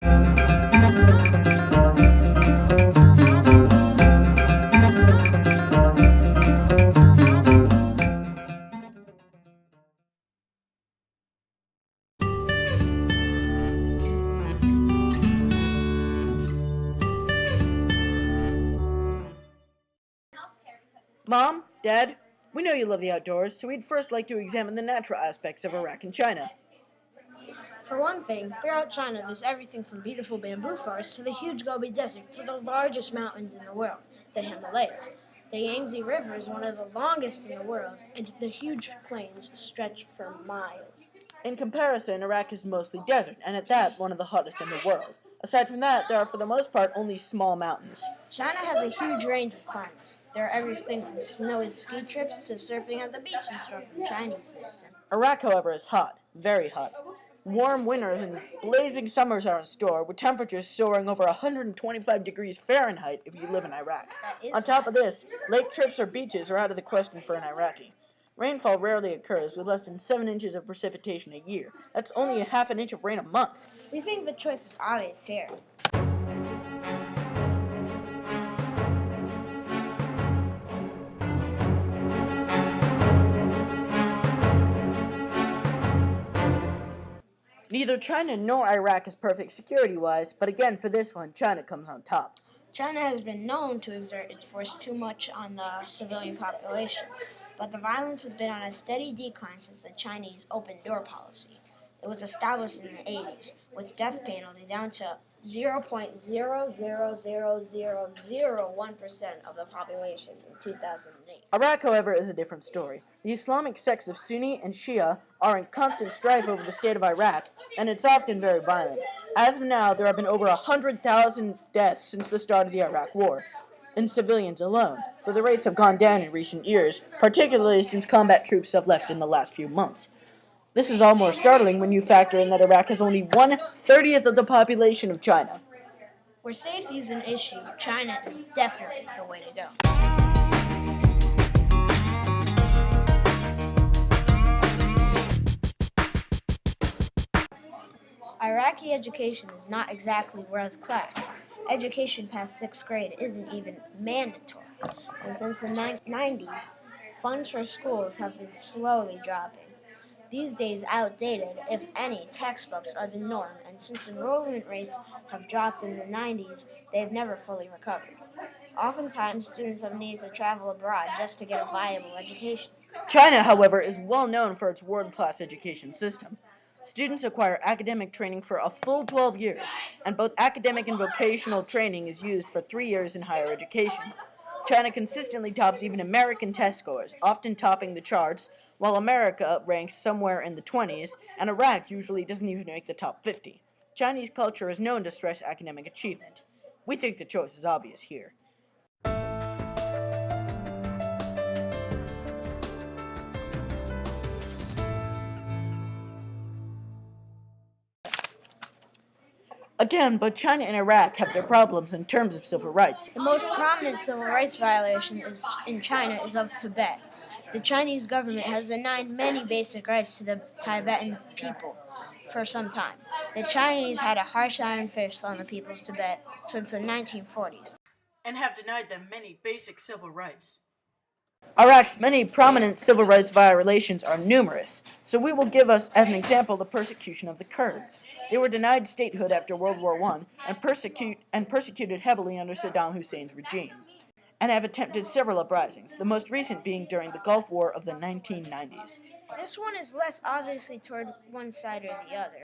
Mom, Dad, we know you love the outdoors, so we'd first like to examine the natural aspects of Iraq and China. For one thing, throughout China, there's everything from beautiful bamboo forests to the huge Gobi Desert to the largest mountains in the world, the Himalayas. The Yangtze River is one of the longest in the world, and the huge plains stretch for miles. In comparison, Iraq is mostly desert, and at that, one of the hottest in the world. Aside from that, there are for the most part only small mountains. China has a huge range of climates. There are everything from snowy ski trips to surfing at the beach in store for the Chinese citizen. Iraq, however, is hot, very hot. Warm winters and blazing summers are in store, with temperatures soaring over 125 degrees Fahrenheit if you live in Iraq. On top of this, lake trips or beaches are out of the question for an Iraqi. Rainfall rarely occurs, with less than 7 inches of precipitation a year. That's only a half an inch of rain a month. We think the choice is obvious here. Neither China nor Iraq is perfect security-wise, but again, for this one, China comes on top. China has been known to exert its force too much on the civilian population, but the violence has been on a steady decline since the Chinese open-door policy. It was established in the 80s, with death penalty down to 0.0000001% of the population in 2008. Iraq, however, is a different story. The Islamic sects of Sunni and Shia are in constant strife over the state of Iraq, and it's often very violent. As of now, there have been over 100,000 deaths since the start of the Iraq War, in civilians alone, though the rates have gone down in recent years, particularly since combat troops have left in the last few months. This is all more startling when you factor in that Iraq has only 1/30th of the population of China. Where safety is an issue, China is definitely the way to go. Iraqi education is not exactly world class. Education past 6th grade isn't even mandatory. And since the 90s, funds for schools have been slowly dropping. These days, outdated, if any, textbooks are the norm, and since enrollment rates have dropped in the 90s, they've never fully recovered. Oftentimes, students have needed to travel abroad just to get a viable education. China, however, is well known for its world-class education system. Students acquire academic training for a full 12 years, and both academic and vocational training is used for 3 years in higher education. China consistently tops even American test scores, often topping the charts, while America ranks somewhere in the 20s, and Iraq usually doesn't even make the top 50. Chinese culture is known to stress academic achievement. We think the choice is obvious here. Again, both China and Iraq have their problems in terms of civil rights. The most prominent civil rights violation in China is of Tibet. The Chinese government has denied many basic rights to the Tibetan people for some time. The Chinese had a harsh iron fist on the people of Tibet since the 1940s. And have denied them many basic civil rights. Iraq's many prominent civil rights violations are numerous, so we will give us as an example the persecution of the Kurds. They were denied statehood after World War I and persecuted heavily under Saddam Hussein's regime, and have attempted several uprisings, the most recent being during the Gulf War of the 1990s. This one is less obviously toward one side or the other.